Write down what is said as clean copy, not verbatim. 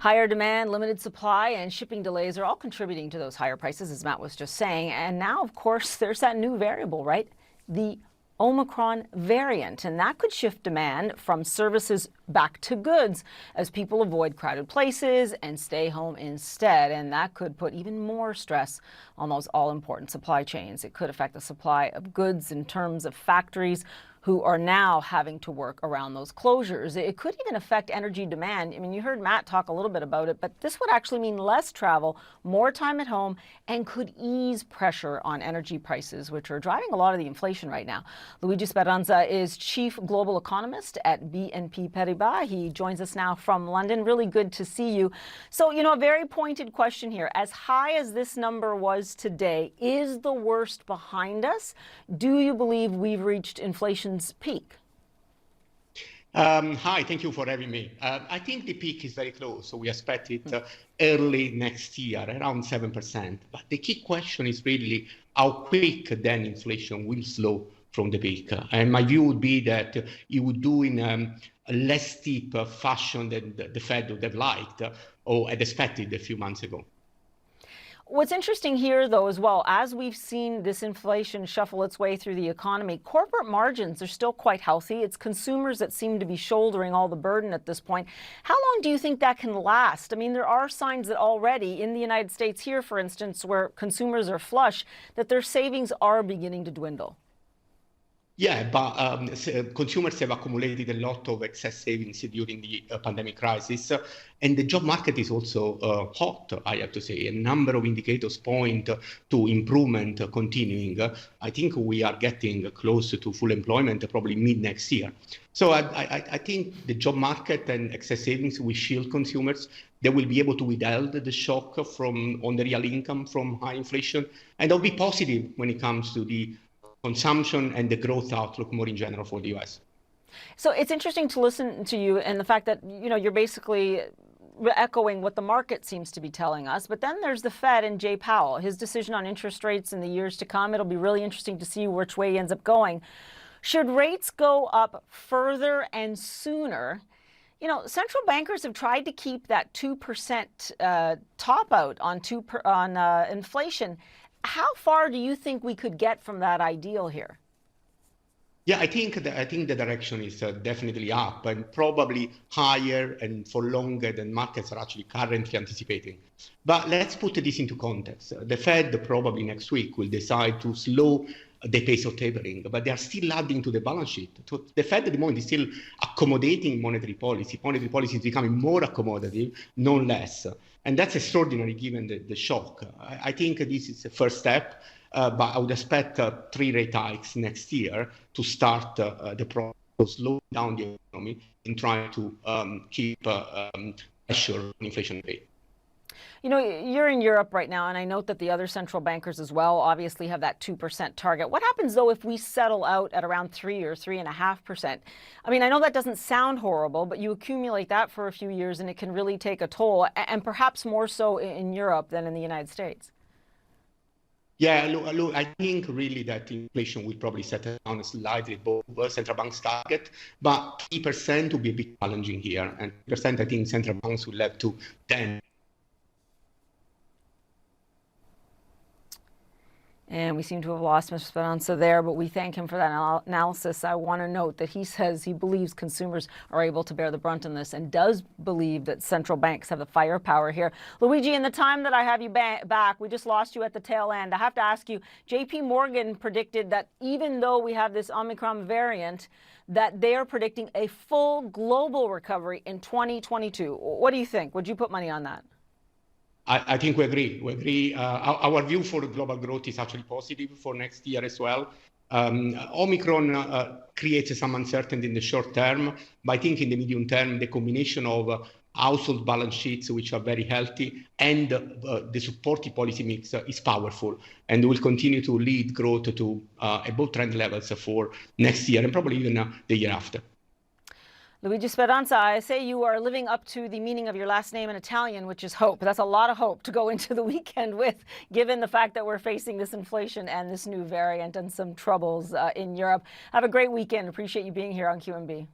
Higher demand, limited supply, and shipping delays are all contributing to those higher prices, as Matt was just saying. And now, of course, there's that new variable, right? The Omicron variant, and that could shift demand from services back to goods as people avoid crowded places and stay home instead. And that could put even more stress on those all-important supply chains. It could affect the supply of goods in terms of factories who are now having to work around those closures. It could even affect energy demand. I mean, you heard Matt talk a little bit about it, but this would actually mean less travel, more time at home, and could ease pressure on energy prices, which are driving a lot of the inflation right now. Luigi Speranza is Chief Global Economist at BNP Paribas. He joins us now from London. Really good to see you. So, a very pointed question here. As high as this number was today, is the worst behind us? Do you believe we've reached inflation's peak? Hi, thank you for having me. I think the peak is very close, so we expect it early next year, around 7%. But the key question is really how quick then inflation will slow from the peak. And my view would be that it would do in a less steep fashion than the Fed would have liked or had expected a few months ago. What's interesting here, though, as well, as we've seen this inflation shuffle its way through the economy, corporate margins are still quite healthy. It's consumers that seem to be shouldering all the burden at this point. How long do you think that can last? I mean, there are signs that already in the United States here, for instance, where consumers are flush, that their savings are beginning to dwindle. Yeah, but consumers have accumulated a lot of excess savings during the pandemic crisis, and the job market is also hot, I have to say. A number of indicators point to improvement continuing. I think we are getting close to full employment probably mid next year. So I think the job market and excess savings will shield consumers. They will be able to withstand the shock on the real income from high inflation, and they'll be positive when it comes to the consumption and the growth outlook more in general for the U.S. So it's interesting to listen to you and the fact that, you're basically echoing what the market seems to be telling us. But then there's the Fed and Jay Powell, his decision on interest rates in the years to come. It'll be really interesting to see which way he ends up going. Should rates go up further and sooner? Central bankers have tried to keep that 2% top out on inflation. How far do you think we could get from that ideal here? Yeah, I think the direction is definitely up and probably higher and for longer than markets are actually currently anticipating. But let's put this into context. The Fed probably next week will decide to slow the pace of tapering, but they are still adding to the balance sheet. So the Fed at the moment is still accommodating monetary policy. Monetary policy is becoming more accommodative, no less. And that's extraordinary given the shock. I think this is the first step, but I would expect 3 rate hikes next year to start the process of slowing down the economy and trying to keep pressure on inflation rate. You're in Europe right now, and I note that the other central bankers as well obviously have that 2% target. What happens, though, if we settle out at around 3 or 3.5%? I mean, I know that doesn't sound horrible, but you accumulate that for a few years, and it can really take a toll, and perhaps more so in Europe than in the United States. Yeah, look, I think really that inflation will probably settle down slightly above central bank's target, but 3% will be a bit challenging here. And 3% I think central banks will have to then. And we seem to have lost Mr. Speranza there, but we thank him for that analysis. I want to note that he says he believes consumers are able to bear the brunt in this and does believe that central banks have the firepower here. Luigi, in the time that I have you back, we just lost you at the tail end. I have to ask you, JP Morgan predicted that even though we have this Omicron variant, that they are predicting a full global recovery in 2022. What do you think? Would you put money on that? I think we agree. Our view for global growth is actually positive for next year as well. Omicron creates some uncertainty in the short term, but I think in the medium term, the combination of household balance sheets, which are very healthy, and the supportive policy mix is powerful and will continue to lead growth to above trend levels for next year and probably even the year after. Luigi Speranza, I say you are living up to the meaning of your last name in Italian, which is hope. That's a lot of hope to go into the weekend with, given the fact that we're facing this inflation and this new variant and some troubles in Europe. Have a great weekend. Appreciate you being here on QMB.